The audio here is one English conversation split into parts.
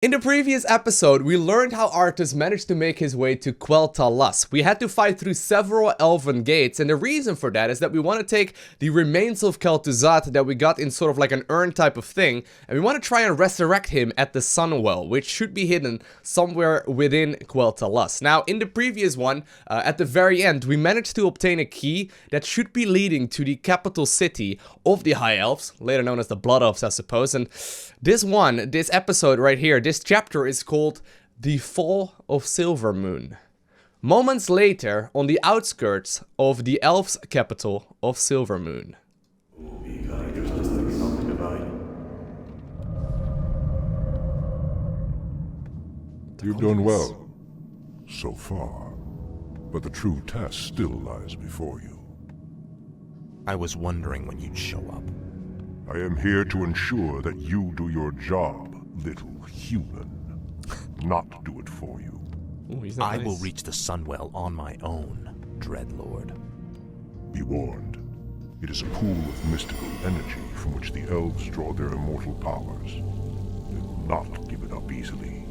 In the previous episode, we learned how Arthas managed to make his way to Kel'Thuzad. We had to fight through several elven gates, and the reason for that is that we want to take the remains of Kel'Thuzad that we got in sort of like an urn type of thing, and we want to try and resurrect him at the Sunwell, which should be hidden somewhere within Kel'Thuzad. Now, in the previous one, at the very end, we managed to obtain a key that should be leading to the capital city of the High Elves, later known as the Blood Elves, I suppose, and this episode right here, this chapter is called The Fall of Silvermoon. Moments later, on the outskirts of the Elves' capital of Silvermoon. You've done well, so far, but the true test still lies before you. I was wondering when you'd show up. I am here to ensure that you do your job, little human. Not do it for you. Ooh, I will reach the Sunwell on my own, Dreadlord. Be warned. It is a pool of mystical energy from which the Elves draw their immortal powers. They will not give it up easily.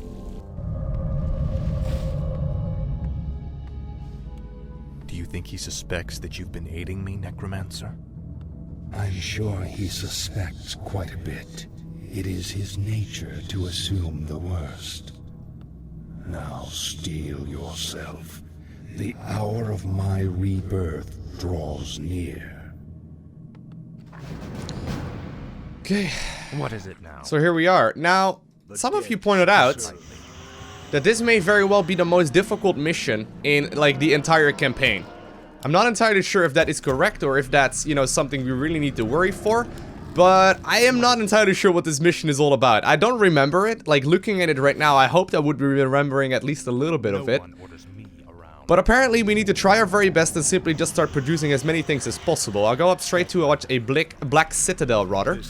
Do you think he suspects that you've been aiding me, Necromancer? I'm sure he suspects quite a bit. It is his nature to assume the worst. Now steel yourself. The hour of my rebirth draws near. Okay, What is it now? so here we are. Now, some of you pointed out that this may very well be the most difficult mission in, like, the entire campaign. I'm not entirely sure if that is correct or if that's, you know, something we really need to worry for. But I am not entirely sure what this mission is all about. I don't remember it. Like, looking at it right now, I hope I would be remembering at least a little bit of it. But apparently we need to try our very best and simply just start producing as many things as possible. I'll go up straight to watch a Black Citadel, rather.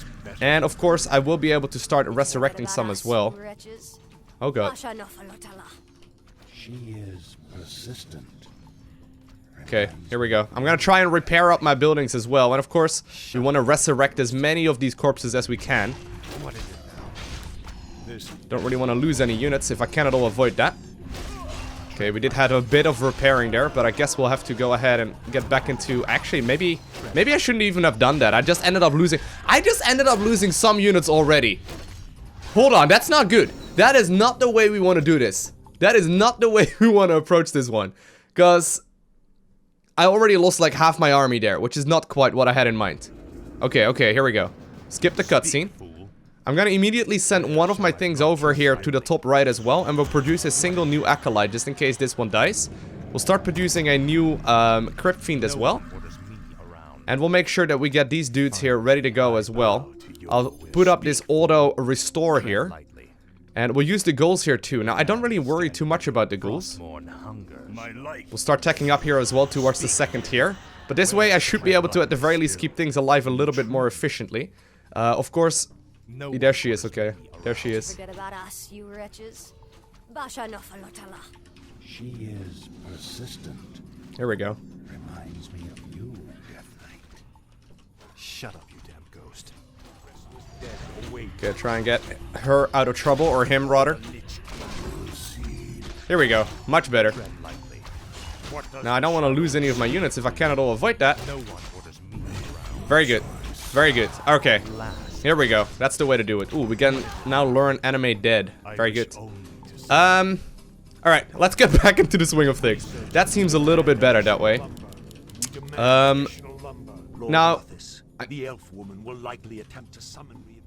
And of course, I will be able to start resurrecting some as well. Oh god. She is persistent. Okay, here we go. I'm gonna try and repair up my buildings as well. And of course, we want to resurrect as many of these corpses as we can. Don't really want to lose any units if I can at all avoid that. Okay, we did have a bit of repairing there, but I guess we'll have to go ahead and get back into... Actually, maybe I shouldn't even have done that. I just ended up losing some units already. Hold on, that's not good. That is not the way we want to do this. That is not the way we want to approach this one. Because I already lost like half my army there, which is not quite what I had in mind. Okay, here we go. Skip the cutscene. I'm gonna immediately send one of my things over here to the top right as well, and we'll produce a single new acolyte just in case this one dies. We'll start producing a new Crypt Fiend as well. And we'll make sure that we get these dudes here ready to go as well. I'll put up this auto restore here. And we'll use the ghouls here too. Now, I don't really worry too much about the ghouls. We'll start teching up here as well towards the second tier. But this way, I should be able to, at the very least, keep things alive a little bit more efficiently. Of course... There she is, okay. There she is. Forget about us, you wretches. She is persistent. Here we go. Reminds me of you, Death Knight. Shut up, you damn ghost. Okay, try and get her out of trouble, or him, rather. Here we go. Much better. Now, I don't want to lose any of my units if I can at all avoid that. Very good. Very good. Okay. Here we go. That's the way to do it. Ooh, we can now learn animate dead. Very good. Alright, let's get back into the swing of things. That seems a little bit better that way. Now... The elf woman will likely attempt to summon me.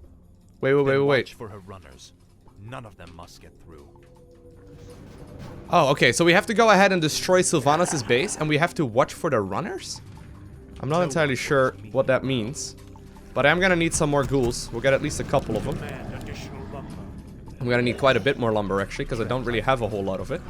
Wait. For her runners. None of them must get through. Oh, okay, so we have to go ahead and destroy Sylvanas' base, and we have to watch for the runners? I'm not entirely sure what that means. But I'm gonna need some more ghouls. We'll get at least a couple of them. I'm gonna need quite a bit more lumber, actually, because I don't really have a whole lot of it.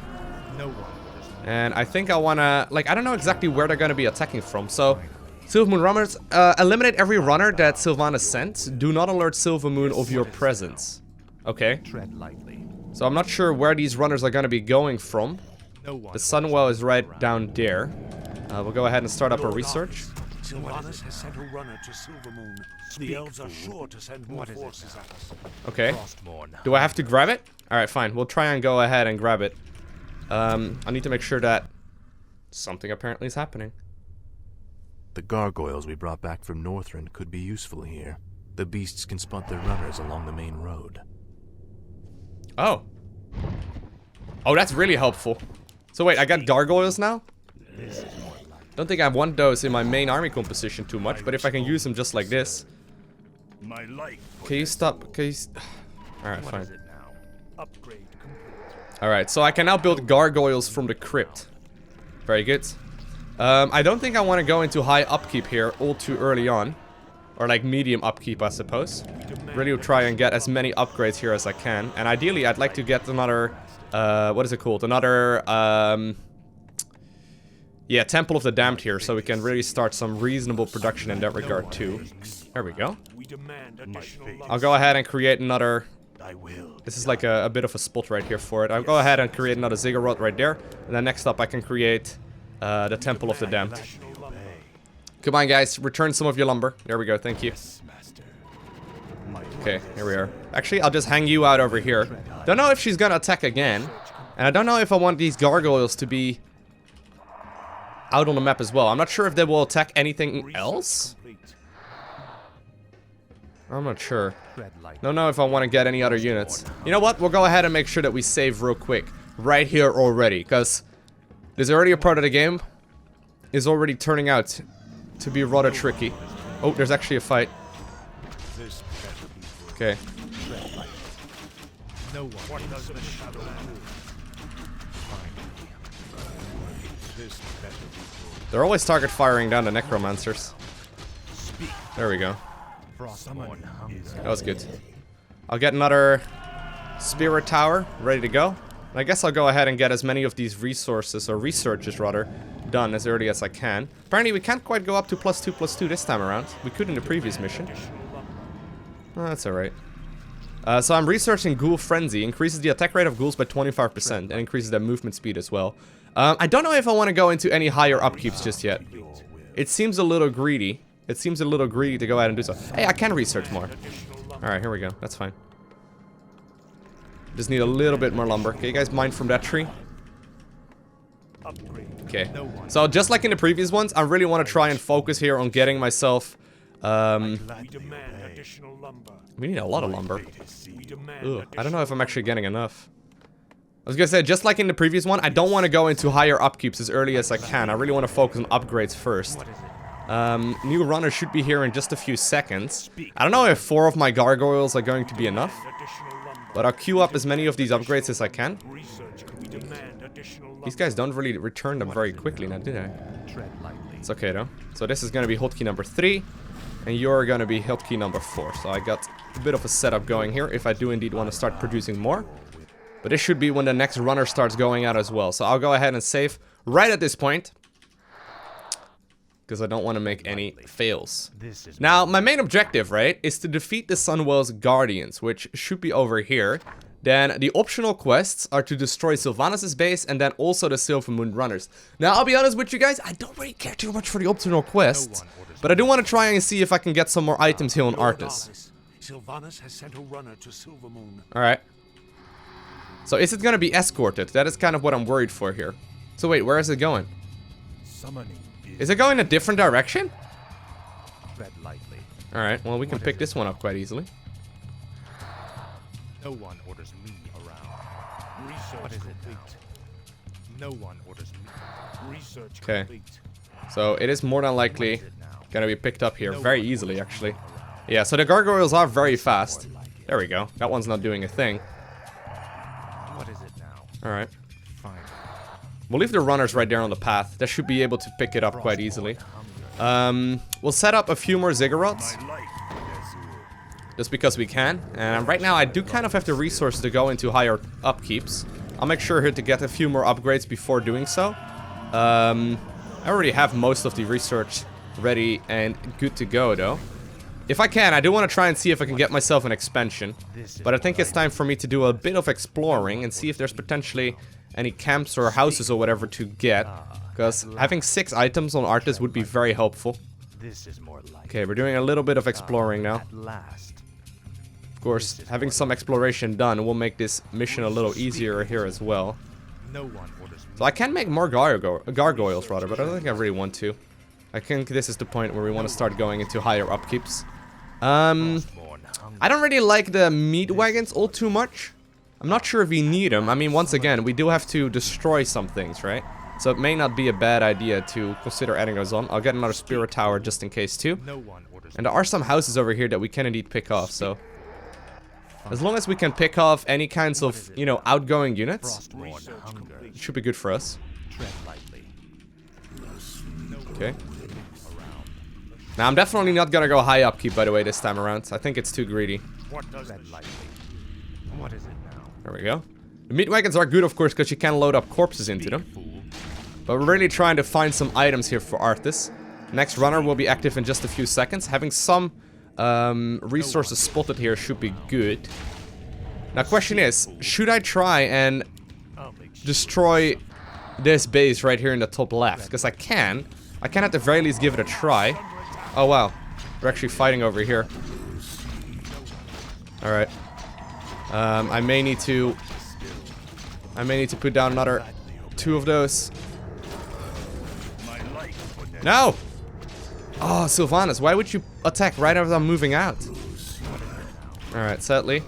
And I think I wanna... Like, I don't know exactly where they're gonna be attacking from, so... Silvermoon runners, eliminate every runner that Sylvanas sent. Do not alert Silvermoon of your presence. Okay. Tread lightly. So I'm not sure where these runners are gonna be going from. The Sunwell is right down there. We'll go ahead and start up a research. Sylvanas has sent a runner to Silvermoon. The elves are sure to send more forces at us. Okay. Do I have to grab it? Alright, fine. We'll try and go ahead and grab it. I need to make sure that something apparently is happening. The gargoyles we brought back from Northrend could be useful here. The beasts can spot their runners along the main road. Oh. Oh, that's really helpful. So wait, I got gargoyles now? Don't think I want those in my main army composition too much, but if I can use them just like this. Can you stop? Can you... Alright, fine. Alright, so I can now build gargoyles from the crypt. Very good. I don't think I want to go into high upkeep here all too early on. Or like medium upkeep, I suppose. Really try and get as many upgrades here as I can. And ideally, I'd like to get another... what is it called? Another... yeah, Temple of the Damned here, so we can really start some reasonable production in that regard too. There we go. I'll go ahead and create another... This is like a bit of a spot right here for it. I'll go ahead and create another ziggurat right there. And then next up I can create the Temple of the Damned. Come on guys, return some of your lumber. There we go, thank you. Okay, here we are. Actually, I'll just hang you out over here. Don't know if she's gonna attack again. And I don't know if I want these gargoyles to be out on the map as well. I'm not sure if they will attack anything else. I'm not sure. Don't know if I want to get any other units. You know what? We'll go ahead and make sure that we save real quick. Right here already. Because there's already a part of the game is already turning out to be rather tricky. Oh, there's actually a fight. Okay. They're always target firing down the necromancers. There we go. That was good. I'll get another spirit tower ready to go. And I guess I'll go ahead and get as many of these resources, or researches rather, done as early as I can. Apparently we can't quite go up to +2/+2 this time around. We could in the previous mission. Oh, that's alright. So I'm researching Ghoul Frenzy. Increases the attack rate of ghouls by 25% and increases their movement speed as well. I don't know if I want to go into any higher upkeeps just yet. It seems a little greedy. It seems a little greedy to go ahead and do so. Hey, I can research more. Alright, here we go. That's fine. Just need a little bit more lumber. Can you guys mine from that tree? Okay. So just like in the previous ones, I really want to try and focus here on getting myself... we need a lot of lumber. Ugh, I don't know if I'm actually getting enough. I was gonna say, just like in the previous one, I don't want to go into higher upkeeps as early as I can. I really want to focus on upgrades first. New runner should be here in just a few seconds. I don't know if 4 of my gargoyles are going to be enough. But I'll queue up as many of these upgrades as I can. These guys don't really return them very quickly now, do they? It's okay though. So this is gonna be hotkey number 3. And you're gonna be hotkey number 4. So I got a bit of a setup going here if I do indeed want to start producing more. But this should be when the next runner starts going out as well. So I'll go ahead and save right at this point. Because I don't want to make any fails. Now, my main objective, right, is to defeat the Sunwell's Guardians, which should be over here. Then the optional quests are to destroy Sylvanas' base and then also the Silvermoon runners. Now, I'll be honest with you guys, I don't really care too much for the optional quests. But I do want to try and see if I can get some more items here on Arthas. Sylvanas has sent a runner to Silvermoon. Alright. So is it going to be escorted? That is kind of what I'm worried for here. So wait, where is it going? Is it going a different direction? Alright, well we can pick this one up quite easily. No one orders me around. What is it now? No one orders me. Okay. So it is more than likely gonna be picked up here very easily actually. Yeah, so the gargoyles are very fast. There we go. That one's not doing a thing. What is it now? Alright. We'll leave the runners right there on the path. They should be able to pick it up quite easily. We'll set up a few more ziggurats. Just because we can. And right now I do kind of have the resources to go into higher upkeeps. I'll make sure here to get a few more upgrades before doing so. I already have most of the research ready and good to go though. If I can, I do want to try and see if I can get myself an expansion. But I think it's time for me to do a bit of exploring and see if there's potentially any camps or houses or whatever to get. Because having 6 items on Arthas would be very helpful. This is more like Okay, we're doing a little bit of exploring now. at last. Of course, having some exploration done will make this mission a little easier here as well. No one orders So I can make more gargoyles, rather, but I don't think I really want to. I think this is the point where we want to start going into higher upkeeps. I don't really like the meat wagons all too much. I'm not sure if we need them. I mean, once again, we do have to destroy some things, right? So it may not be a bad idea to consider adding those on. I'll get another spirit tower just in case too. No one orders And there are some houses over here that we can indeed pick off, so... As long as we can pick off any kinds of, you know, outgoing units, Frostborn hunger. it should be good for us. Tread lightly. Okay. Now, I'm definitely not gonna go high upkeep, by the way, this time around. I think it's too greedy. Tread lightly. What is it now? There we go. The meat wagons are good, of course, because you can load up corpses into them. But we're really trying to find some items here for Arthas. Next runner will be active in just a few seconds. Having some resources spotted here should be good. Now, question is, should I try and destroy this base right here in the top left? Because I can. I can at the very least give it a try. Oh, wow. We're actually fighting over here. Alright. I may need to put down another 2 of those. No! Oh, Sylvanas, why would you attack right after I'm moving out? Alright, sadly.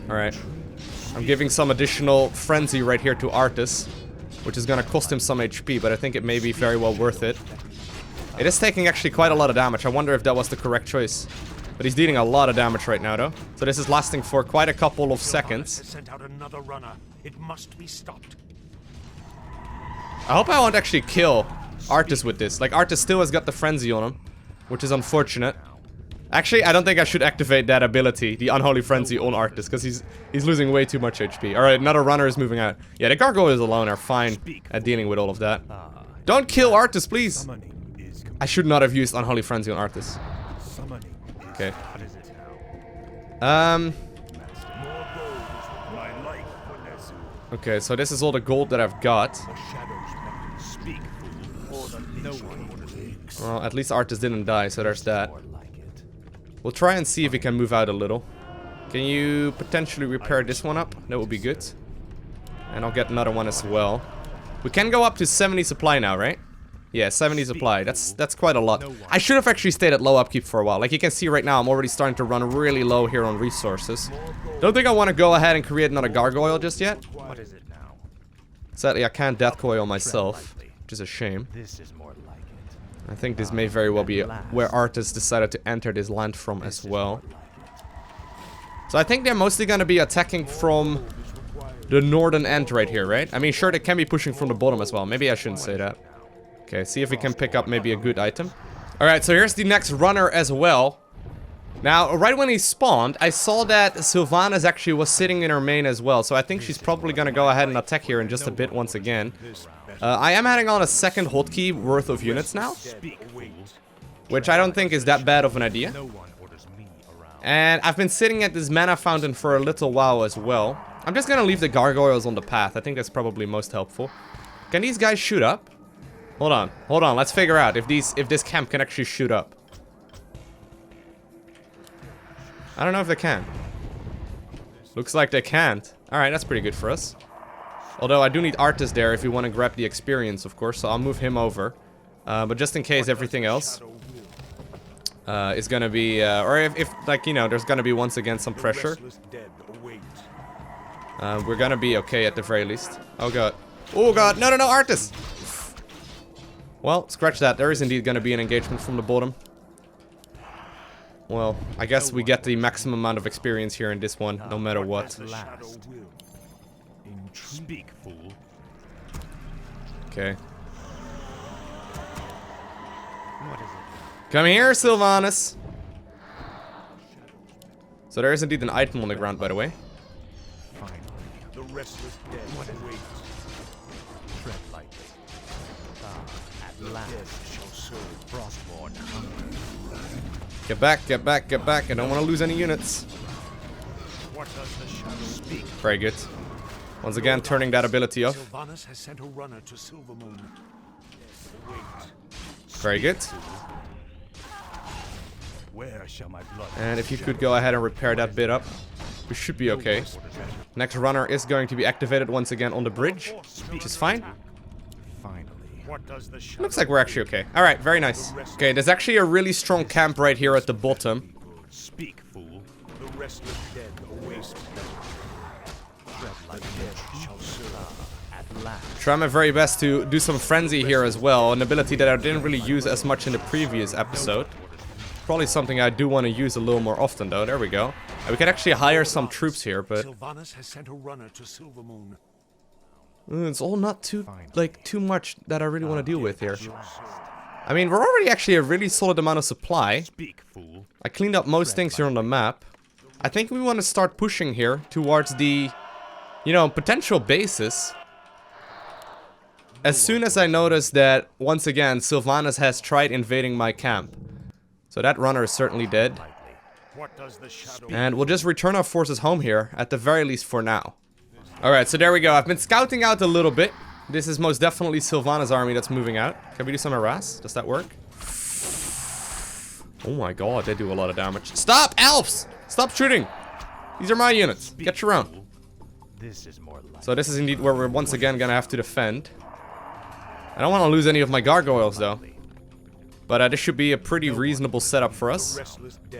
Alright. I'm giving some additional frenzy right here to Arthas, which is gonna cost him some HP, but I think it may be very well worth it. It is taking actually quite a lot of damage. I wonder if that was the correct choice. But he's dealing a lot of damage right now, though. So this is lasting for quite a couple of seconds. Sent out another runner. It must be stopped. I hope I won't actually kill Arthas with this. Like, Arthas still has got the frenzy on him, which is unfortunate. Actually, I don't think I should activate that ability, the Unholy Frenzy on Arthas, because he's losing way too much HP. Alright, another runner is moving out. Yeah, the gargoyles alone are fine at dealing with all of that. Don't kill Arthas, please! I should not have used Unholy Frenzy on Arthas. Okay. Okay, so this is all the gold that I've got. Well, at least Arthas didn't die, so there's that. We'll try and see if we can move out a little. Can you potentially repair this one up? That would be good. And I'll get another one as well. We can go up to 70 supply now, right? Yeah, 70 supply. That's quite a lot. I should have actually stayed at low upkeep for a while. Like you can see right now, I'm already starting to run really low here on resources. Don't think I want to go ahead and create another gargoyle just yet. What is it now? Sadly, I can't death coil myself, which is a shame. This is more like it. I think this may very well be where Arthas decided to enter this land from as well. So I think they're mostly going to be attacking from the northern end right here, right? I mean, sure, they can be pushing from the bottom as well. Maybe I shouldn't say that. Okay, see if we can pick up maybe a good item. Alright, so here's the next runner as well. Now, right when he spawned, I saw that Sylvanas actually was sitting in her main as well. So I think she's probably going to go ahead and attack here in just a bit once again. I am adding on a second hotkey worth of units now, which I don't think is that bad of an idea. And I've been sitting at this mana fountain for a little while as well. I'm just going to leave the gargoyles on the path. I think that's probably most helpful. Can these guys shoot up? Hold on, let's figure out if this camp can actually shoot up. I don't know if they can. Looks like they can't. Alright, that's pretty good for us. Although I do need Arthas there if we want to grab the experience, of course, so I'll move him over. But just in case everything else is gonna be, or if like, you know, there's gonna be once again some pressure. We're gonna be okay at the very least. Oh god. Oh god, no, Arthas! Well, scratch that. There is indeed going to be an engagement from the bottom. Well, I guess we get the maximum amount of experience here in this one, no matter what. Okay. Come here, Sylvanas! So there is indeed an item on the ground, by the way. The restless dead awaits. Tread lightly. At last shall serve Frostborn hunger. Get back. I don't want to lose any units. What does the shadow speak? Very good. Once again, turning that ability off. Sylvanas has sent a runner to Silvermoon. Wait. Very good. Where shall my blood? And if you could go ahead and repair that bit up, we should be okay. Next runner is going to be activated once again on the bridge, which is fine. Finally. What does the shadow Looks like we're actually okay. Alright, very nice. Okay, there's actually a really strong camp right here at the bottom. speak, fool? The restless dead awaits tread like dead shall serve at last. Try my very best to do some frenzy here as well, an ability that I didn't really use as much in the previous episode. Probably something I do want to use a little more often though. There we go. We could actually hire some troops here, but Sylvanas has sent a runner to Silvermoon. it's all not too much that I really want to deal with here. I mean, we're already actually a really solid amount of supply. Speak, fool. I cleaned up most things here on the map. I think we want to start pushing here towards the, you know, potential bases. As soon as I notice that, once again, Sylvanas has tried invading my camp. So that runner is certainly dead. What does the shadow And we'll just return our forces home here, at the very least for now. Alright, so there we go. I've been scouting out a little bit. This is most definitely Sylvanas' army that's moving out. Can we do some harass? Does that work? Oh my god, they do a lot of damage. Stop, elves! Stop shooting! These are my units. Get your own. This is more like So this is indeed where we're once again gonna have to defend. I don't want to lose any of my gargoyles though. But this should be a pretty reasonable setup for us.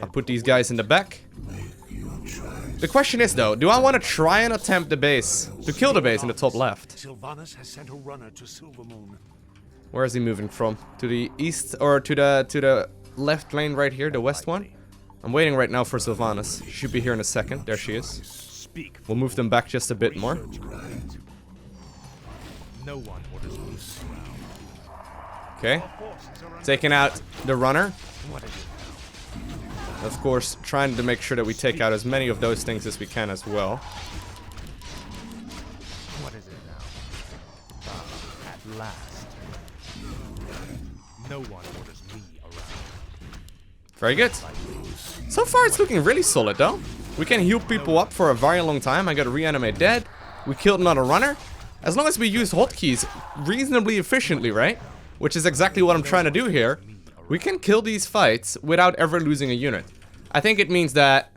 I'll put these guys in the back. The question is though, do I want to try and attempt the base? To kill the base in the top left? Sylvanas has sent a runner to Silvermoon. Where is he moving from? To the east or to the left lane right here, the west one? I'm waiting right now for Sylvanas. She should be here in a second. There she is. Speak. We'll move them back just a bit more. no one orders me. Okay. Taking out the runner. Of course, trying to make sure that we take out as many of those things as we can as well. What is it now? At last. No one orders me around. Very good. So far, it's looking really solid, though. We can heal people up for a very long time. I got reanimate dead. We killed another runner. As long as we use hotkeys reasonably efficiently, right? Which is exactly what I'm trying to do here. We can kill these fights without ever losing a unit. I think it means that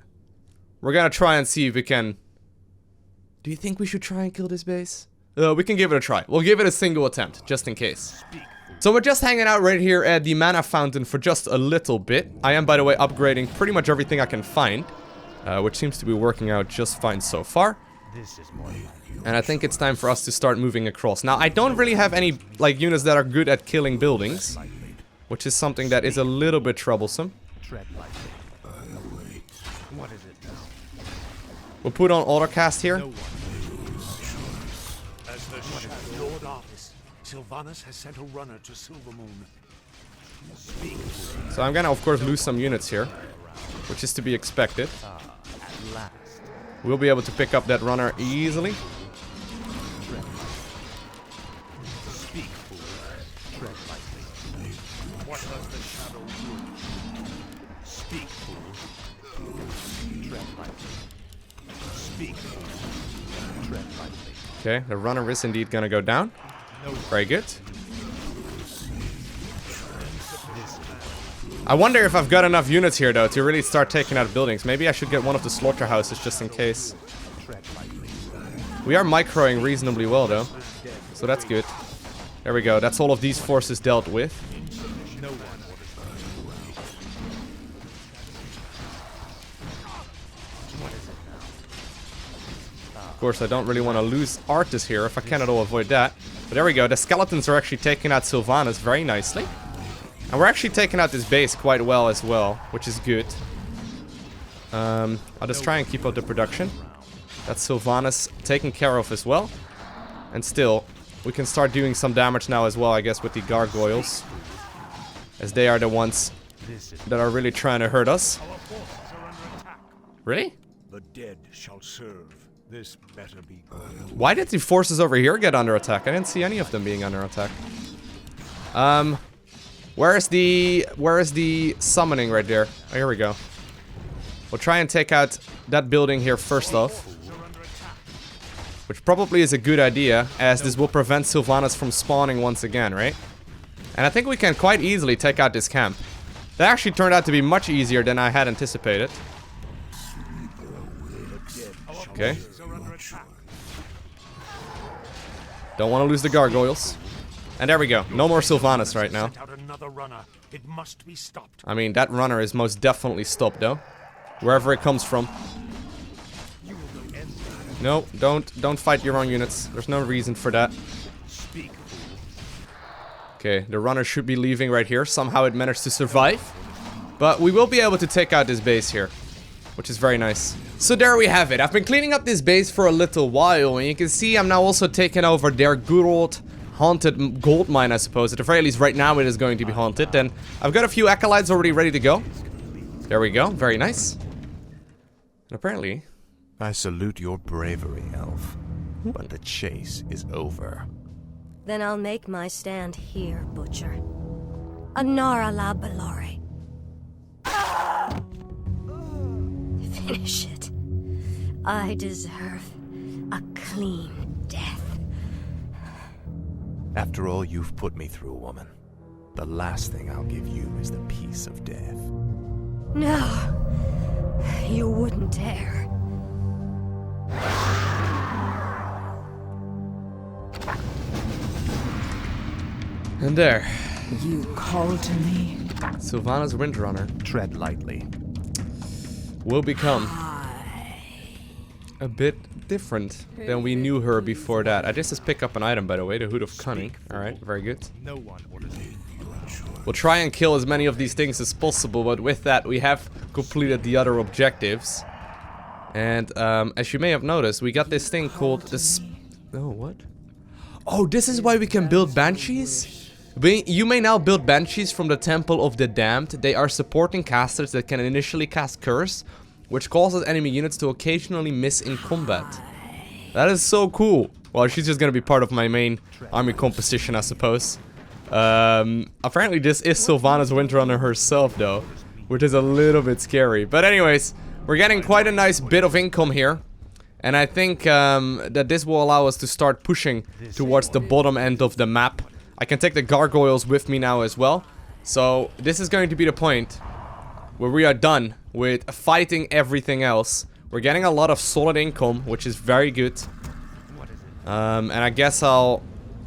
we're gonna try and see if we can... Do you think we should try and kill this base? We can give it a try. We'll give it a single attempt, just in case. So we're just hanging out right here at the mana fountain for just a little bit. I am, by the way, upgrading pretty much everything I can find. Which seems to be working out just fine so far. This is more like And I think it's time for us to start moving across. Now, I don't really have any, like, units that are good at killing buildings. Which is something that is a little bit troublesome. tread lightly. What is it now? We'll put on autocast here. No one. As the shadow Lord Arthas, Sylvanas has sent a runner to Silvermoon. Speak. So I'm gonna, of course, lose some units here. Which is to be expected. At last. We'll be able to pick up that runner easily. Speak, fool. Tread lightly. What does the shadow do? Speak, fool. Tread lightly. Speak, fool. Tread lightly. Okay, the runner is indeed gonna go down. Very good. I wonder if I've got enough units here, though, to really start taking out buildings. Maybe I should get one of the slaughterhouses just in case. Tread lightly. We are microing reasonably well, though. So that's good. There we go. That's all of these forces dealt with. No one orders me around. What is it now? Of course, I don't really want to lose Arthas here if I can at all avoid that. But there we go. The skeletons are actually taking out Sylvanas very nicely. And we're actually taking out this base quite well as well, which is good. I'll just try and keep up the production. That's Sylvanas taken care of as well. And still, we can start doing some damage now as well, I guess, with the gargoyles. As they are the ones that are really trying to hurt us. Our forces are under attack. Really? The dead shall serve. This better be good. Why did the forces over here get under attack? I didn't see any of them being under attack. Where is the summoning right there? Oh, here we go. We'll try and take out that building here first off. Which probably is a good idea, as this will prevent Sylvanas from spawning once again, right? And I think we can quite easily take out this camp. That actually turned out to be much easier than I had anticipated. Okay. Don't want to lose the gargoyles. And there we go. No more Sylvanas right now. It must be stopped. I mean, that runner is most definitely stopped, though. Wherever it comes from. No, don't fight your own units. There's no reason for that. Okay, the runner should be leaving right here. Somehow it managed to survive. But we will be able to take out this base here, which is very nice. So there we have it. I've been cleaning up this base for a little while, and you can see I'm now also taking over their good old haunted gold mine, I suppose. At the very least, right now it is going to be haunted. And I've got a few acolytes already ready to go. There we go. Very nice. And apparently... I salute your bravery, Elf. But the chase is over. Then I'll make my stand here, Butcher. Anara la Balore. Finish it. I deserve a clean death. After all you've put me through, woman, the last thing I'll give you is the peace of death. No, you wouldn't dare. And there. You called to me. Sylvanas Windrunner Tread lightly. will become a bit different than we knew her before that. I just pick up an item, by the way, the Hood of Cunning. Alright, very good. We'll try and kill as many of these things as possible, but with that we have completed the other objectives. And as you may have noticed, we got this thing called the oh, what? Oh, this is why we can build banshees? You may now build banshees from the Temple of the Damned. They are supporting casters that can initially cast Curse, which causes enemy units to occasionally miss in combat. That is so cool. Well, she's just gonna be part of my main army composition, I suppose. Apparently this is Sylvanas Windrunner herself, though, which is a little bit scary. But anyways, we're getting quite a nice bit of income here. And I think that this will allow us to start pushing towards the bottom end of the map. I can take the gargoyles with me now as well. So this is going to be the point where we are done with fighting everything else. We're getting a lot of solid income, which is very good. And I guess I'll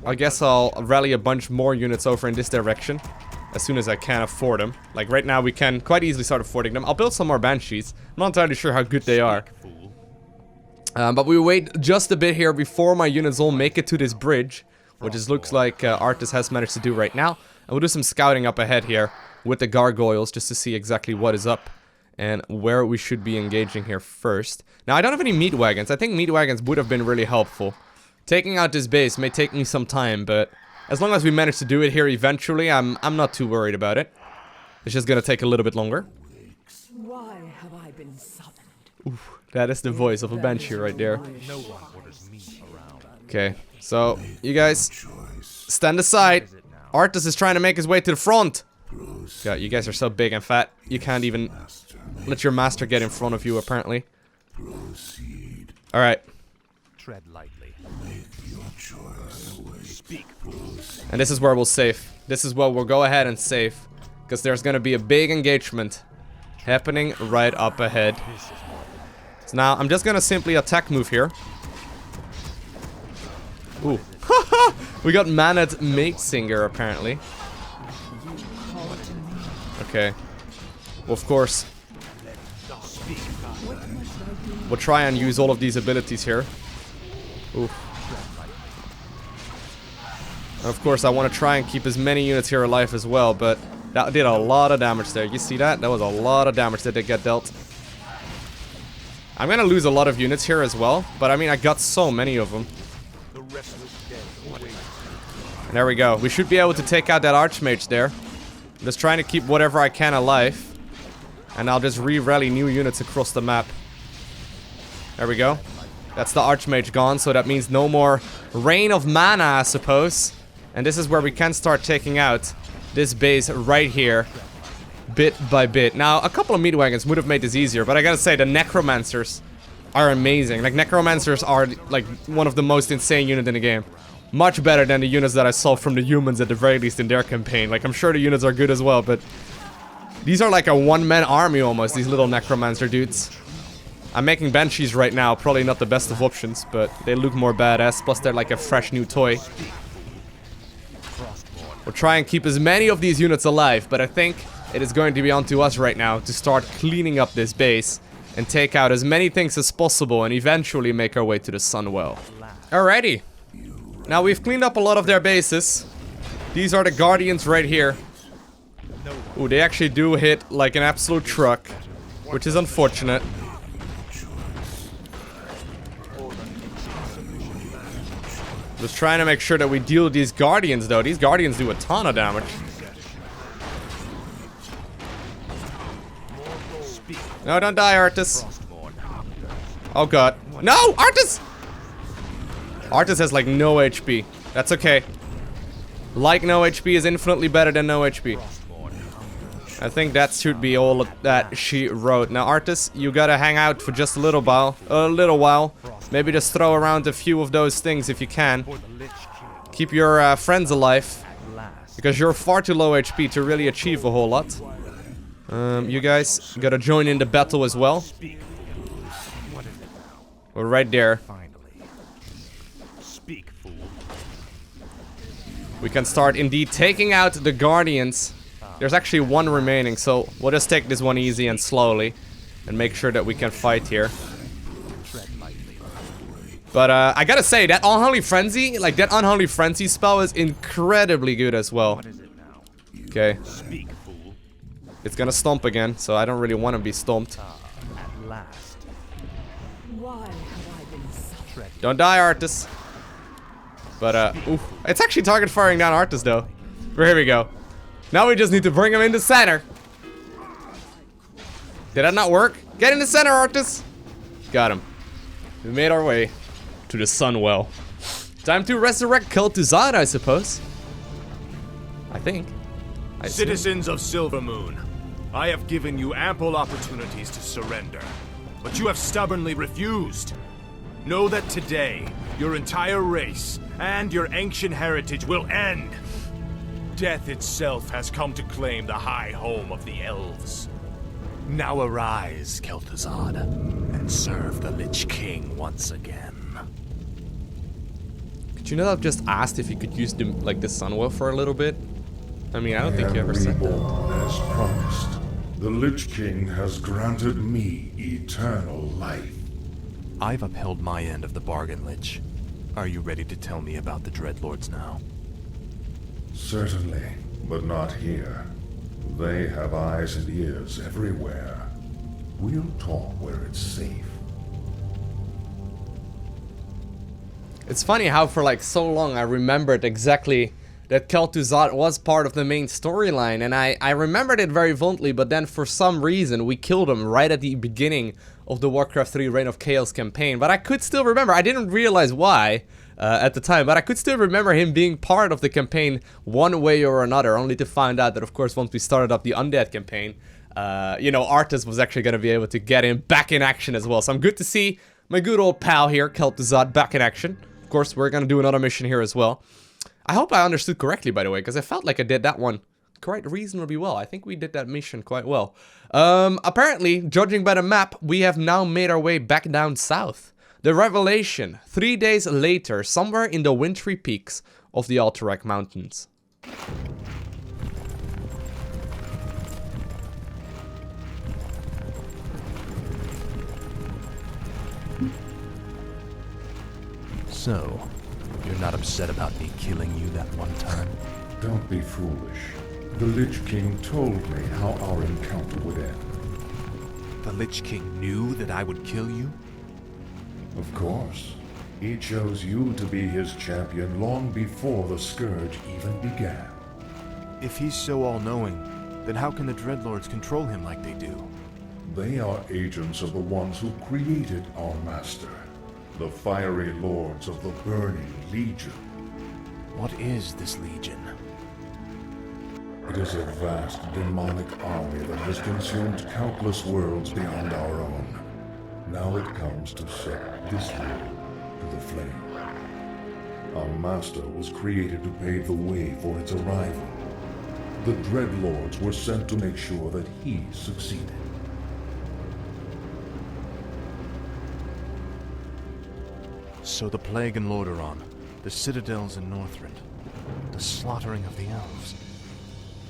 rally a bunch more units over in this direction as soon as I can afford them. Like right now we can quite easily start affording them. I'll build some more banshees. I'm not entirely sure how good they are. But we wait just a bit here before my units all make it to this bridge, which it looks like Arthas has managed to do right now. And we'll do some scouting up ahead here with the gargoyles just to see exactly what is up and where we should be engaging here first. Now, I don't have any meat wagons. I think meat wagons would have been really helpful. Taking out this base may take me some time, but as long as we manage to do it here eventually, I'm not too worried about it. It's just gonna take a little bit longer. Why have I been summoned? Oof, that is the voice of a banshee right there. Okay, so you guys stand aside. Arthas is trying to make his way to the front. God, you guys are so big and fat. You can't even let your master get in front of you, apparently. Alright. Tread lightly. And this is where we'll save. This is where we'll go ahead and save. Because there's going to be a big engagement happening right up ahead. So now, I'm just going to simply attack move here. Ooh. We got Maned Mate Singer, apparently. Okay. Well, of course, we'll try and use all of these abilities here. Ooh. And of course, I want to try and keep as many units here alive as well, but that did a lot of damage there. You see that? That was a lot of damage that they get dealt. I'm gonna lose a lot of units here as well, but I mean, I got so many of them. And there we go. We should be able to take out that Archmage there. I'm just trying to keep whatever I can alive. And I'll just re-rally new units across the map. There we go. That's the Archmage gone, so that means no more Rain of Mana, I suppose. And this is where we can start taking out this base right here, bit by bit. Now, a couple of meat wagons would have made this easier, but I gotta say, the Necromancers are amazing. Like, Necromancers are, like, one of the most insane units in the game. much better than the units that I saw from the humans at the very least in their campaign. Like, I'm sure the units are good as well, but these are like a one-man army almost, these little necromancer dudes. I'm making banshees right now, probably not the best of options, but they look more badass, plus they're like a fresh new toy. We'll try and keep as many of these units alive, but I think it is going to be on to us right now to start cleaning up this base and take out as many things as possible and eventually make our way to the Sunwell. Alrighty. Now we've cleaned up a lot of their bases. These are the guardians right here. Ooh, they actually do hit like an absolute truck, which is unfortunate. Just trying to make sure that we deal with these guardians though. These guardians do a ton of damage. No, don't die, Arthas. Oh god. No! Arthas! Arthas has like no HP. That's okay. Like no HP is infinitely better than no HP. I think that should be all that she wrote. Now, Arthas, you gotta hang out for just a little while. Maybe just throw around a few of those things if you can. Keep your friends alive. Because you're far too low HP to really achieve a whole lot. You guys gotta join in the battle as well. We're right there. We can start indeed taking out the guardians. There's actually one remaining, so we'll just take this one easy and slowly and make sure that we can fight here. But I gotta say, that Unholy Frenzy, like that Unholy Frenzy spell is incredibly good as well. Okay. It's gonna stomp again, so I don't really want to be stomped. Don't die, Arthas. But, oof. It's actually target firing down Arthas, though. But here we go. Now we just need to bring him in the center. Did that not work? Get in the center, Arthas. Got him. We made our way to the Sunwell. Time to resurrect Kel'Thuzad, I suppose. I think. Citizens of Silvermoon, I have given you ample opportunities to surrender, but you have stubbornly refused. Know that today, your entire race and your ancient heritage will end. Death itself has come to claim the high home of the Elves. Now arise, Kel'Thuzad, and serve the Lich King once again. Could you not have just asked if you could use the, like, the Sunwell for a little bit? I mean, I don't think you ever said that. As promised, the Lich King has granted me eternal life. I've upheld my end of the bargain, Lich. Are you ready to tell me about the Dreadlords now? Certainly, but not here. They have eyes and ears everywhere. We'll talk where it's safe. It's funny how for like so long I remembered exactly that Kel'Thuzad was part of the main storyline, and I remembered it very fondly, but then for some reason we killed him right at the beginning of the Warcraft III Reign of Chaos campaign. But I could still remember, I didn't realize why at the time, but I could still remember him being part of the campaign one way or another, only to find out that, of course, once we started up the Undead campaign, you know, Arthas was actually going to be able to get him back in action as well. So I'm good to see my good old pal here, Kel'Thuzad, back in action. Of course, we're going to do another mission here as well. I hope I understood correctly, by the way, because I felt like I did that one quite reasonably well. I think we did that mission quite well. Apparently, judging by the map, we have now made our way back down south. The revelation, 3 days later, somewhere in the wintry peaks of the Alterac Mountains. So, you're not upset about me killing you that one time? Don't be foolish. The Lich King told me how our encounter would end. The Lich King knew that I would kill you? Of course. He chose you to be his champion long before the Scourge even began. If he's so all-knowing, then how can the Dreadlords control him like they do? They are agents of the ones who created our master, the fiery lords of the Burning Legion. What is this Legion? It is a vast demonic army that has consumed countless worlds beyond our own. Now it comes to set this world to the flame. Our master was created to pave the way for its arrival. The Dreadlords were sent to make sure that he succeeded. So the plague in Lordaeron, the citadels in Northrend, the slaughtering of the elves.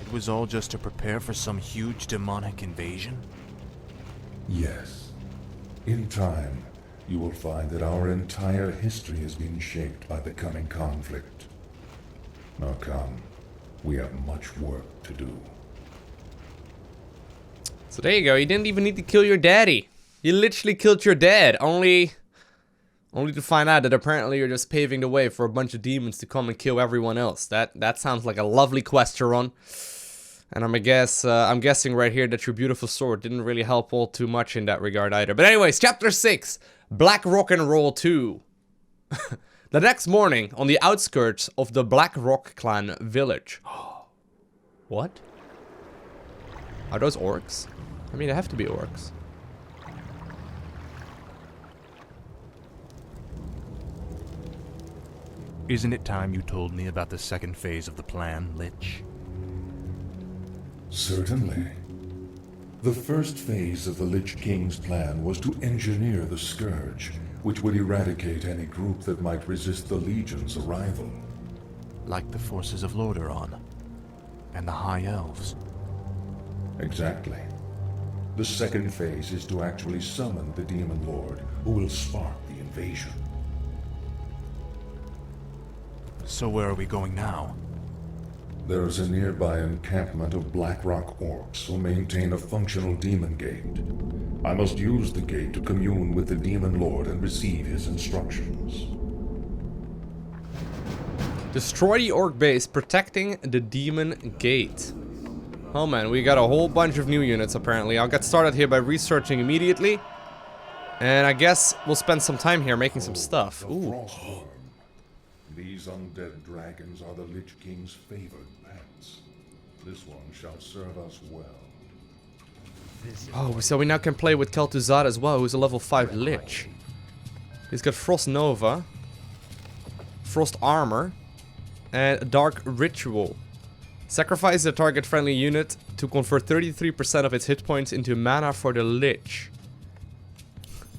It was all just to prepare for some huge demonic invasion? Yes. In time, you will find that our entire history has been shaped by the coming conflict. Now come, we have much work to do. So there you go, you didn't even need to kill your daddy. You literally killed your dad, only to find out that apparently you're just paving the way for a bunch of demons to come and kill everyone else. That sounds like a lovely quest to run. And I'm guessing right here that your beautiful sword didn't really help all too much in that regard either. But anyways, Chapter 6, Blackrock and Roll 2. The next morning, on the outskirts of the Blackrock clan village. What? Are those orcs? I mean, they have to be orcs. Isn't it time you told me about the second phase of the plan, Lich? Certainly. The first phase of the Lich King's plan was to engineer the Scourge, which would eradicate any group that might resist the Legion's arrival. Like the forces of Lordaeron and the High Elves. Exactly. The second phase is to actually summon the Demon Lord, who will spark the invasion. So where are we going now? There is a nearby encampment of Blackrock orcs who maintain a functional demon gate. I must use the gate to commune with the Demon Lord and receive his instructions. Destroy the orc base protecting the demon gate. Oh man, we got a whole bunch of new units apparently. I'll get started here by researching immediately. And I guess we'll spend some time here making some stuff. Ooh. These undead dragons are the Lich King's favored pets. This one shall serve us well. Oh, so we now can play with Kel'Thuzad as well, who's a level 5 Lich. He's got Frost Nova, Frost Armor, and Dark Ritual. Sacrifice a target friendly unit to convert 33% of its hit points into mana for the Lich.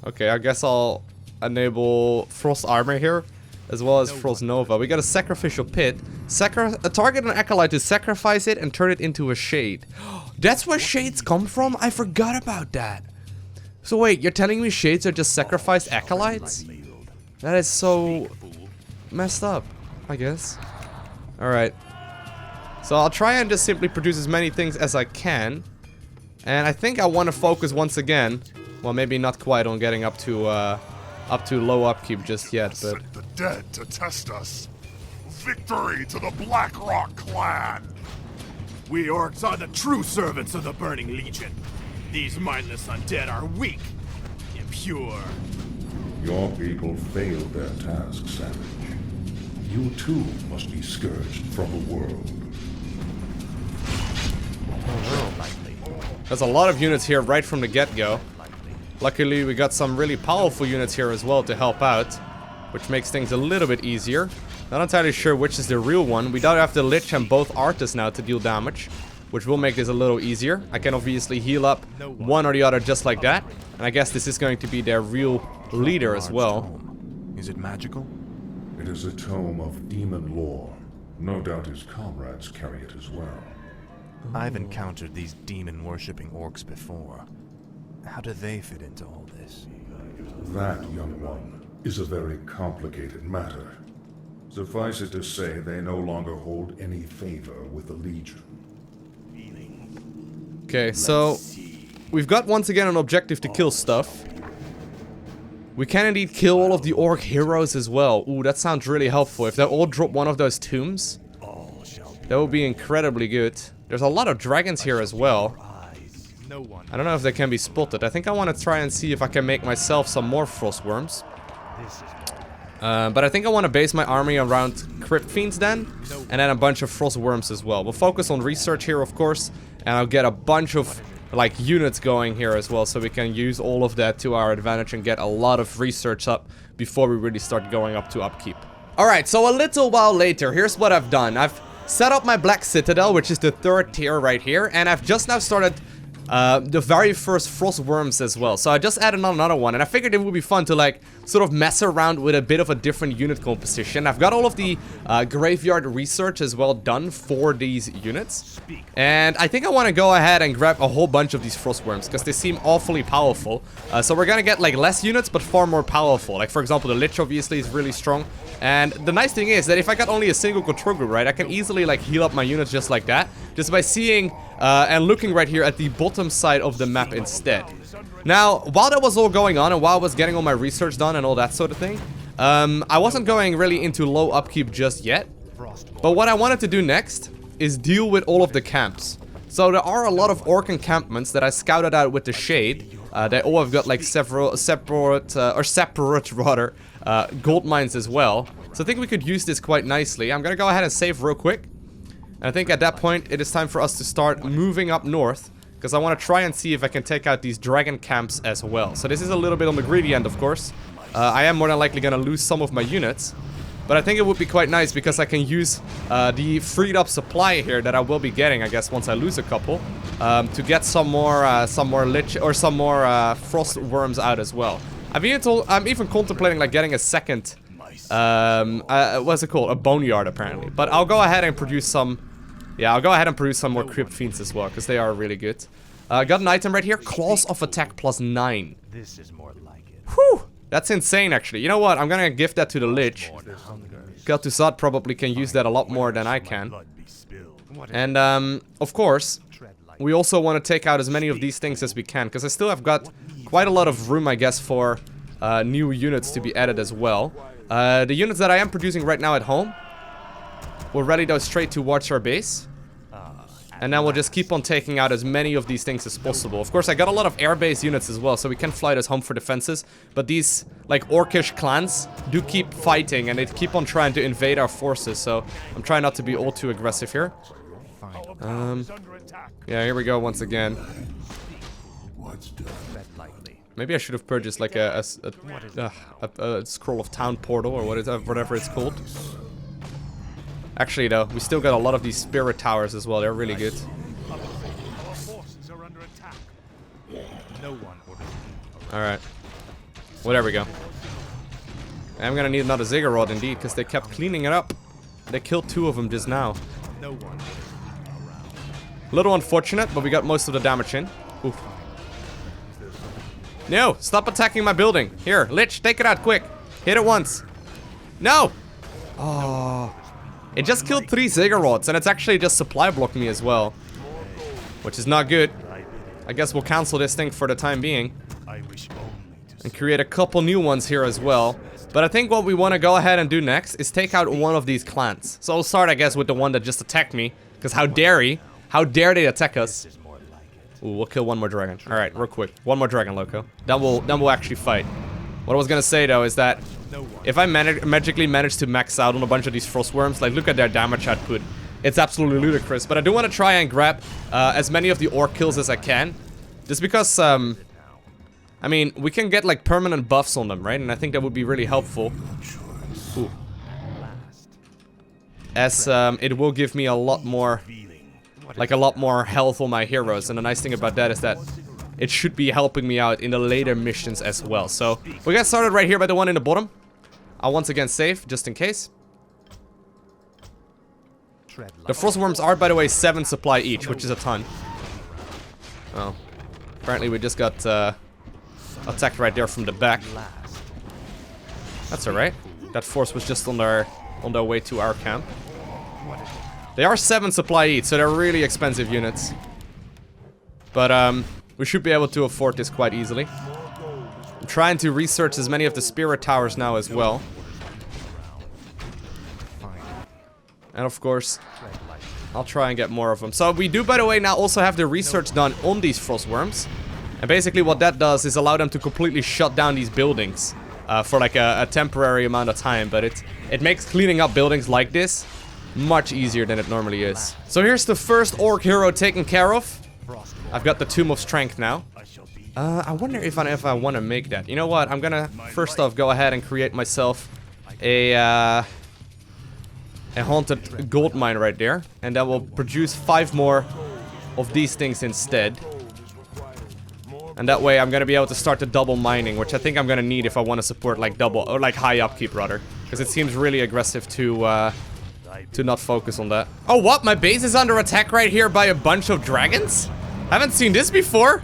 Okay, I guess I'll enable Frost Armor here, as well as Frost Nova. We got a Sacrificial Pit. Target an Acolyte to sacrifice it and turn it into a Shade. That's where Shades come from? I forgot about that. So wait, you're telling me Shades are just sacrificed Acolytes? That is so messed up, I guess. Alright. So I'll try and just simply produce as many things as I can. And I think I want to focus once again, well maybe not quite on getting up to low upkeep just yet, but... Sent the dead to test us. Victory to the Blackrock clan! We orcs are the true servants of the Burning Legion. These mindless undead are weak, impure. Your people failed their task, Savage. You too must be scourged from the world. There's a lot of units here right from the get-go. Luckily, we got some really powerful units here as well to help out, which makes things a little bit easier. Not entirely sure which is the real one. We don't have the Lich and both Arthas now to deal damage, which will make this a little easier. I can obviously heal up one or the other just like that, and I guess this is going to be their real leader as well. Is it magical? It is a tome of demon lore. No doubt his comrades carry it as well. I've encountered these demon-worshipping orcs before. How do they fit into all this? That, young one, is a very complicated matter. Suffice it to say, they no longer hold any favor with the Legion. Okay, so we've got once again an objective to kill stuff. We can indeed kill all of the orc heroes as well. Ooh, that sounds really helpful. If they all drop one of those tombs, that would be incredibly good. There's a lot of dragons here as well. I don't know if they can be spotted. I think I want to try and see if I can make myself some more Frost Wyrms. But I think I want to base my army around Crypt Fiends then, and then a bunch of Frost Wyrms as well. We'll focus on research here, of course, and I'll get a bunch of like units going here as well, so we can use all of that to our advantage and get a lot of research up before we really start going up to upkeep. Alright, so a little while later, here's what I've done. I've set up my Black Citadel, which is the 3rd tier right here, and I've just now started the very first Frost Wyrms as well. So I just added another one, and I figured it would be fun to like sort of mess around with a bit of a different unit composition. I've got all of the graveyard research as well done for these units, and I think I want to go ahead and grab a whole bunch of these Frost Wyrms because they seem awfully powerful. So we're gonna get like less units but far more powerful. Like for example, the Lich obviously is really strong, and the nice thing is that if I got only a single control group, right, I can easily like heal up my units just like that, just by seeing and looking right here at the bottom side of the map instead. Now, while that was all going on and while I was getting all my research done and all that sort of thing, I wasn't going really into low upkeep just yet. But what I wanted to do next is deal with all of the camps. So there are a lot of orc encampments that I scouted out with the Shade. They all have got like separate gold mines as well. So I think we could use this quite nicely. I'm gonna go ahead and save real quick. And I think at that point, it is time for us to start moving up north, because I want to try and see if I can take out these dragon camps as well. So this is a little bit on the greedy end, of course. I am more than likely going to lose some of my units, but I think it would be quite nice because I can use the freed up supply here that I will be getting, I guess, once I lose a couple, to get some more Lich or some more Frost Wyrms out as well. I'm even contemplating like getting a second, what's it called? A boneyard apparently. But I'll go ahead and produce some. Yeah, I'll go ahead and produce some more Crypt Fiends as well, because they are really good. Got an item right here, Claws of Attack +9. This is more like it. Whew! That's insane, actually. You know what? I'm gonna gift that to the Lich. Kel'Thuzad probably can use that a lot more than I can. And, of course, we also want to take out as many of these things as we can, because I still have got quite a lot of room, I guess, for new units to be added as well. The units that I am producing right now at home, we'll rally those straight towards our base. And then we'll just keep on taking out as many of these things as possible. Of course, I got a lot of air-based units as well, so we can fly those home for defenses. But these, like, orcish clans do keep fighting, and they keep on trying to invade our forces. So I'm trying not to be all too aggressive here. Yeah, here we go once again. Maybe I should have purchased, like, a Scroll of Town portal, or whatever it's called. Actually, though, we still got a lot of these spirit towers as well. They're really good. Alright. Well, there we go. I'm gonna need another Ziggurat indeed, because they kept cleaning it up. They killed 2 of them just now. A little unfortunate, but we got most of the damage in. Oof. No! Stop attacking my building! Here, Lich, take it out quick! Hit it once! No! Oh... It just killed 3 Ziggurats, and it's actually just supply blocked me as well. Which is not good. I guess we'll cancel this thing for the time being. And create a couple new ones here as well. But I think what we want to go ahead and do next is take out one of these clans. So I'll start, I guess, with the one that just attacked me. Because how dare he? How dare they attack us? Ooh, we'll kill one more dragon. Alright, real quick. One more dragon, Lowko. Then we'll actually fight. What I was gonna say, though, is that if I magically manage to max out on a bunch of these Frost Wyrms, like, look at their damage output. It's absolutely ludicrous. But I do want to try and grab as many of the orc kills as I can. Just because, I mean, we can get, like, permanent buffs on them, right? And I think that would be really helpful. Ooh. As, it will give me a lot more, like, a lot more health on my heroes. And the nice thing about that is that it should be helping me out in the later missions as well. So, we got started right here by the one in the bottom. I'll once again save, just in case. The Frost Wyrms are, by the way, 7 supply each, which is a ton. Oh. Apparently we just got attacked right there from the back. That's alright. That force was just on their way to our camp. They are 7 supply each, so they're really expensive units. But, we should be able to afford this quite easily. I'm trying to research as many of the spirit towers now as well. And of course, I'll try and get more of them. So we do, by the way, now also have the research done on these Frost Wyrms. And basically what that does is allow them to completely shut down these buildings for like a temporary amount of time. But it makes cleaning up buildings like this much easier than it normally is. So here's the first orc hero taken care of. I've got the Tomb of Strength now. I wonder if I want to make that. You know what? I'm gonna first off go ahead and create myself a a haunted gold mine right there. And then we'll produce 5 more of these things instead. And that way I'm gonna be able to start the double mining, which I think I'm gonna need if I want to support like double, or like high upkeep rather. Because it seems really aggressive to not focus on that. Oh, what? My base is under attack right here by a bunch of dragons? Haven't seen this before.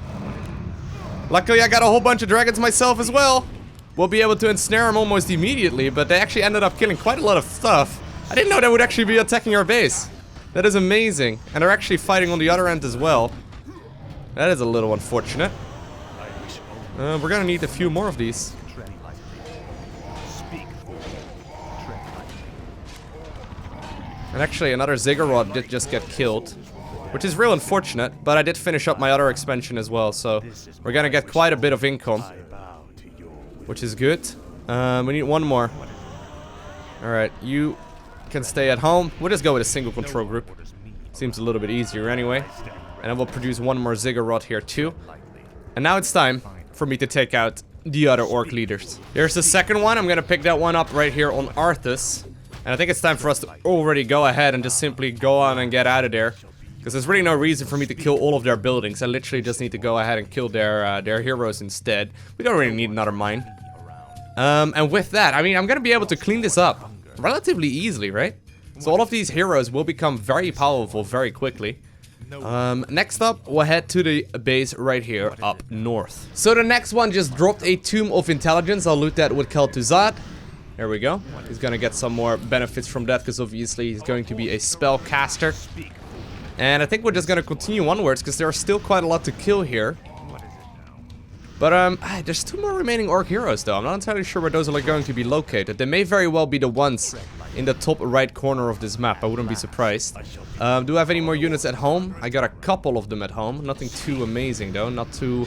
Luckily I got a whole bunch of dragons myself as well. We'll be able to ensnare them almost immediately, but they actually ended up killing quite a lot of stuff. I didn't know they would actually be attacking our base. That is amazing. And they're actually fighting on the other end as well. That is a little unfortunate. We're gonna need a few more of these. And actually another Ziggurat did just get killed, which is real unfortunate, but I did finish up my other expansion as well, so we're gonna get quite a bit of income, which is good. We need one more. Alright, you can stay at home. We'll just go with a single control group. Seems a little bit easier anyway. And then we'll produce one more Ziggurat here too. And now it's time for me to take out the other orc leaders. Here's the second one. I'm gonna pick that one up right here on Arthas. And I think it's time for us to already go ahead and just simply go on and get out of there. Because there's really no reason for me to kill all of their buildings. I literally just need to go ahead and kill their heroes instead. We don't really need another mine. And with that, I mean, I'm gonna be able to clean this up relatively easily, right? So all of these heroes will become very powerful very quickly. Next up, we'll head to the base right here up north. So the next one just dropped a Tomb of Intelligence. I'll loot that with Kel'Thuzad. There we go. He's gonna get some more benefits from that because obviously he's going to be a spellcaster. And I think we're just gonna continue onwards because there are still quite a lot to kill here. But there's 2 more remaining orc heroes though. I'm not entirely sure where those are going to be located. They may very well be the ones in the top right corner of this map. I wouldn't be surprised. Do I have any more units at home? I got a couple of them at home. Nothing too amazing though. Not too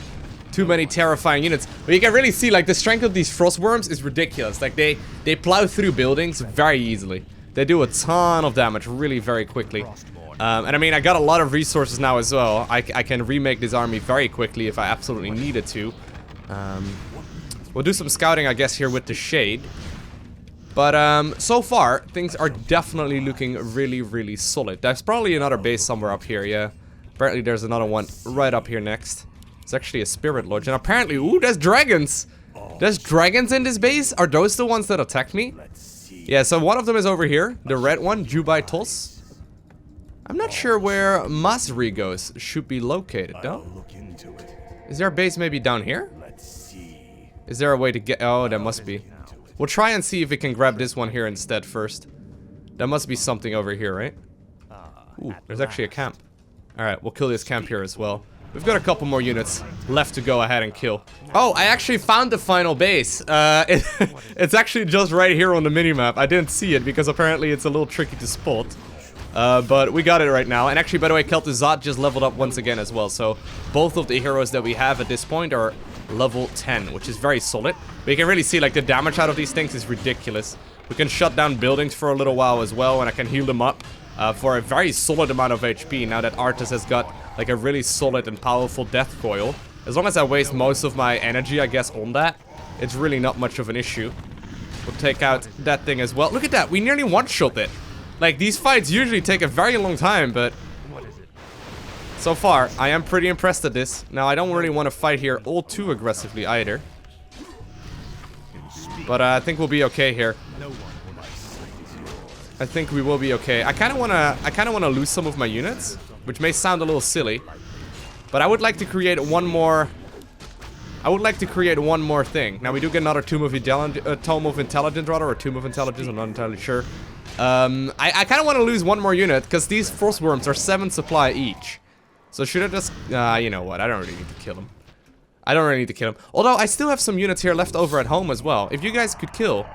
many terrifying units. But you can really see like the strength of these frost worms is ridiculous. Like they plow through buildings very easily. They do a ton of damage really very quickly. And I mean, I got a lot of resources now as well. I can remake this army very quickly if I absolutely needed to. We'll do some scouting, I guess, here with the Shade. But so far, things are definitely looking really, really solid. There's probably another base somewhere up here, yeah. Apparently there's another one right up here next. It's actually a Spirit Lodge. And apparently, ooh, there's dragons! There's dragons in this base? Are those the ones that attacked me? Yeah, so one of them is over here. The red one, Jubai Tos. I'm not sure where Masri goes should be located, though. Is there a base maybe down here? Is there a way to get... Oh, there must be. We'll try and see if we can grab this one here instead first. There must be something over here, right? Ooh, there's actually a camp. Alright, we'll kill this camp here as well. We've got a couple more units left to go ahead and kill. Oh, I actually found the final base. It's actually just right here on the minimap. I didn't see it because apparently it's a little tricky to spot. But we got it right now. And actually, by the way, Kel'Thuzad just leveled up once again as well. So both of the heroes that we have at this point are level 10, which is very solid. But you can really see like the damage out of these things is ridiculous. We can shut down buildings for a little while as well, and I can heal them up for a very solid amount of HP now that Arthas has got like a really solid and powerful death coil. As long as I waste most of my energy, I guess, on that, it's really not much of an issue. We'll take out that thing as well. Look at that, we nearly one-shot it. Like, these fights usually take a very long time, but so far, I am pretty impressed at this. Now, I don't really want to fight here all too aggressively either. But I think we'll be okay here. I think we will be okay. I kind of want to lose some of my units, which may sound a little silly, but I would like to create one more. I would like to create one more thing. Now we do get another Tomb of Intelligence, rather, or Tomb of Intelligence. I'm not entirely sure. I kind of want to lose one more unit because these frost worms are 7 supply each. So should I just? You know what? I don't really need to kill them. I don't really need to kill them. Although I still have some units here left over at home as well. If you guys could kill.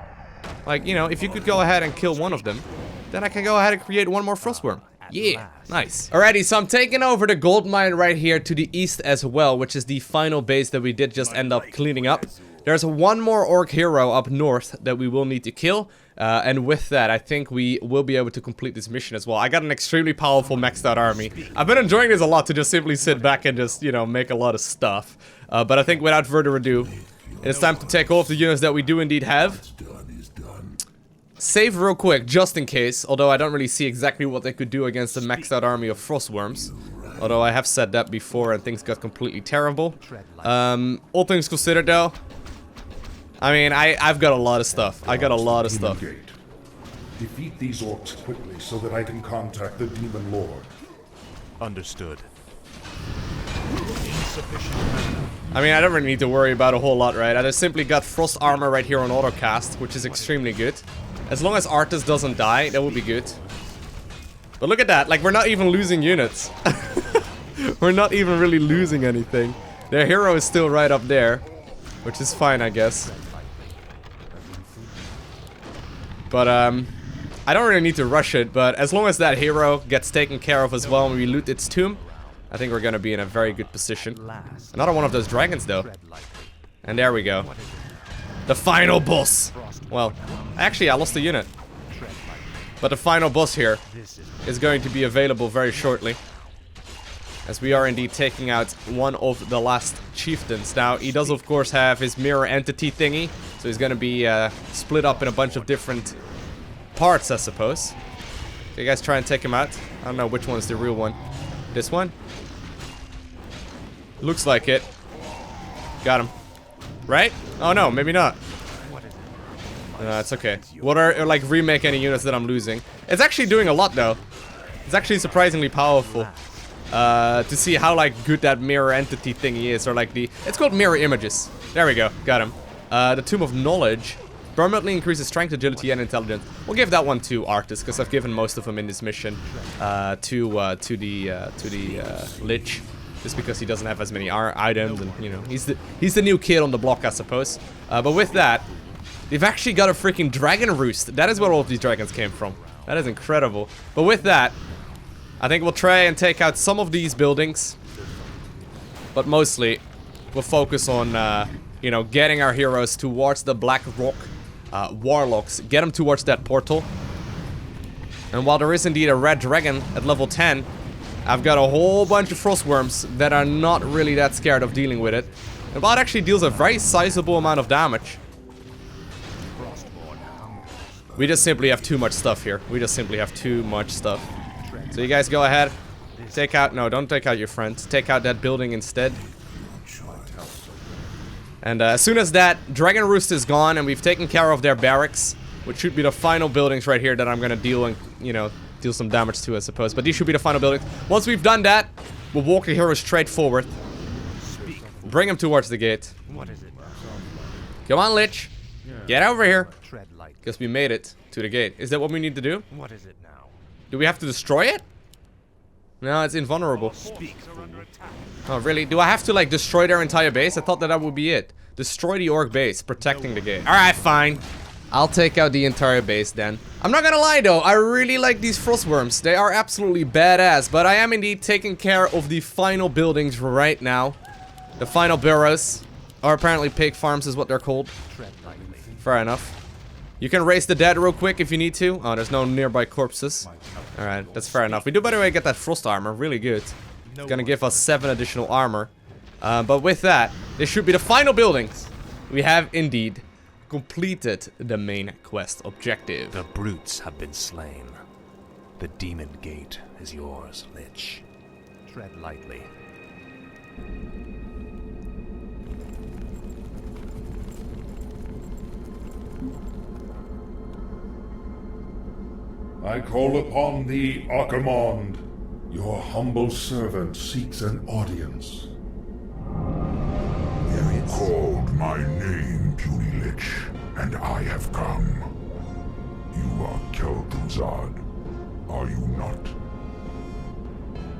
Like, you know, if you could go ahead and kill one of them, then I can go ahead and create one more Frostworm. Yeah, nice. Alrighty, so I'm taking over the gold mine right here to the east as well, which is the final base that we did just end up cleaning up. There's one more orc hero up north that we will need to kill. And with that, I think we will be able to complete this mission as well. I got an extremely powerful maxed out army. I've been enjoying this a lot to just simply sit back and just, you know, make a lot of stuff. But I think without further ado, it's time to take all of the units that we do indeed have. save real quick, just in case. Although I don't really see exactly what they could do against a maxed out army of frost worms. Although I have said that before and things got completely terrible. All things considered though, I mean, I've got a lot of stuff. I got a lot of stuff. Defeat these orcs quickly so that I can contact the Demon Lord. Understood. I mean, I don't really need to worry about a whole lot, right? I just simply got frost armor right here on autocast, which is extremely good. As long as Arthas doesn't die, that would be good. But look at that, like, we're not even losing units. We're not even really losing anything. Their hero is still right up there, which is fine, I guess. But, I don't really need to rush it, but as long as that hero gets taken care of as well and we loot its tomb, I think we're gonna be in a very good position. Another one of those dragons, though. And there we go. The final boss! Well, actually, I lost a unit. But the final boss here is going to be available very shortly. As we are indeed taking out one of the last chieftains. Now, he does, of course, have his mirror entity thingy. So he's gonna be split up in a bunch of different parts, I suppose. Okay, guys, try and take him out. I don't know which one's the real one. This one? Looks like it. Got him. Right? Oh no, maybe not. It's okay. What are, like, remake any units that I'm losing? It's actually doing a lot, though. It's actually surprisingly powerful. To see how, like, good that mirror entity thingy is, or like the... It's called mirror images. There we go. Got him. The Tomb of Knowledge permanently increases strength, agility, and intelligence. We'll give that one to Arthas, because I've given most of them in this mission to the Lich, just because he doesn't have as many items, and you know he's the new kid on the block, I suppose. But with that, they've actually got a freaking dragon roost. That is where all of these dragons came from. That is incredible. But with that, I think we'll try and take out some of these buildings, but mostly we'll focus on you know, getting our heroes towards the Blackrock warlocks, get them towards that portal. And while there is indeed a red dragon at level 10, I've got a whole bunch of frost worms that are not really that scared of dealing with it. And while it actually deals a very sizable amount of damage, we just simply have too much stuff here. We just simply have too much stuff. So you guys go ahead, take out, no, don't take out your friends, take out that building instead. And as soon as that dragon roost is gone and we've taken care of their barracks, which should be the final buildings right here that I'm gonna deal and, you know, deal some damage to, I suppose. But these should be the final buildings. Once we've done that, we'll walk the hero straight forward. Bring him towards the gate. Come on, Lich. Get over here. Because we made it to the gate. Is that what we need to do? What is it now? Do we have to destroy it? No, it's invulnerable. Oh, really? Do I have to, like, destroy their entire base? I thought that would be it. Destroy the orc base, protecting the gate. Alright, fine. I'll take out the entire base then. I'm not gonna lie though, I really like these frost worms. They are absolutely badass, but I am indeed taking care of the final buildings right now. The final burrows. Or apparently pig farms is what they're called. Fair enough. You can raise the dead real quick if you need to. Oh, there's no nearby corpses. Alright, that's fair enough. We do, by the way, get that frost armor. Really good. It's gonna give us 7 additional armor. But with that, this should be the final buildings. We have indeed completed the main quest objective. The brutes have been slain. The demon gate is yours, Lich. Tread lightly. I call upon thee, Archimonde. Your humble servant seeks an audience. You called my name, puny Lich, and I have come. You are Kel'Thuzad, are you not?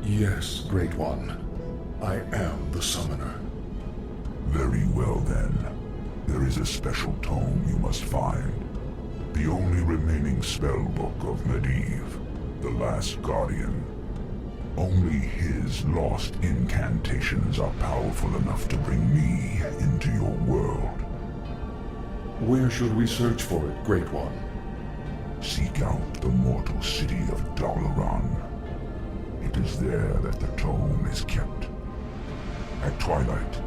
Yes, Great One. I am the summoner. Very well then. There is a special tome you must find. The only remaining spellbook of Medivh, the Last Guardian. Only his lost incantations are powerful enough to bring me into your world. Where should we search for it, Great One? Seek out the mortal city of Dalaran. It is there that the tome is kept. At twilight,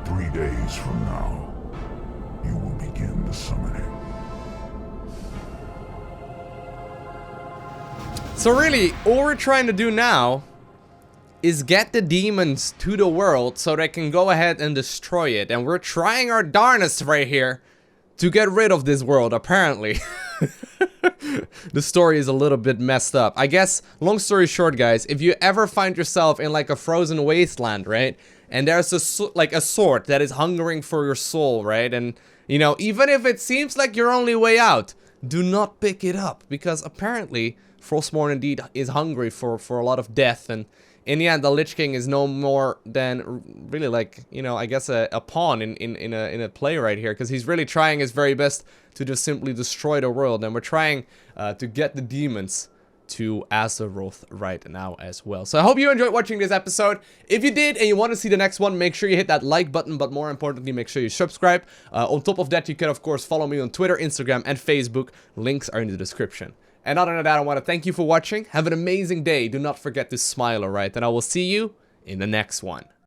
3 days from now, you will begin the summoning. So really, all we're trying to do now is get the demons to the world so they can go ahead and destroy it. And we're trying our darnest right here to get rid of this world, apparently. The story is a little bit messed up. I guess, long story short, guys, if you ever find yourself in like a frozen wasteland, right? And there's a sword that is hungering for your soul, right? And, you know, even if it seems like your only way out, do not pick it up. Because apparently, Frostmourne indeed is hungry for a lot of death. And in the end, the Lich King is no more than really like, you know, I guess a pawn in a play right here. Because he's really trying his very best to just simply destroy the world. And we're trying to get the demons to Azeroth right now as well. So I hope you enjoyed watching this episode. If you did and you want to see the next one, make sure you hit that like button, but more importantly, make sure you subscribe. On top of that, you can of course follow me on Twitter, Instagram, and Facebook. Links are in the description. And other than that, I want to thank you for watching. Have an amazing day. Do not forget to smile, alright? And I will see you in the next one.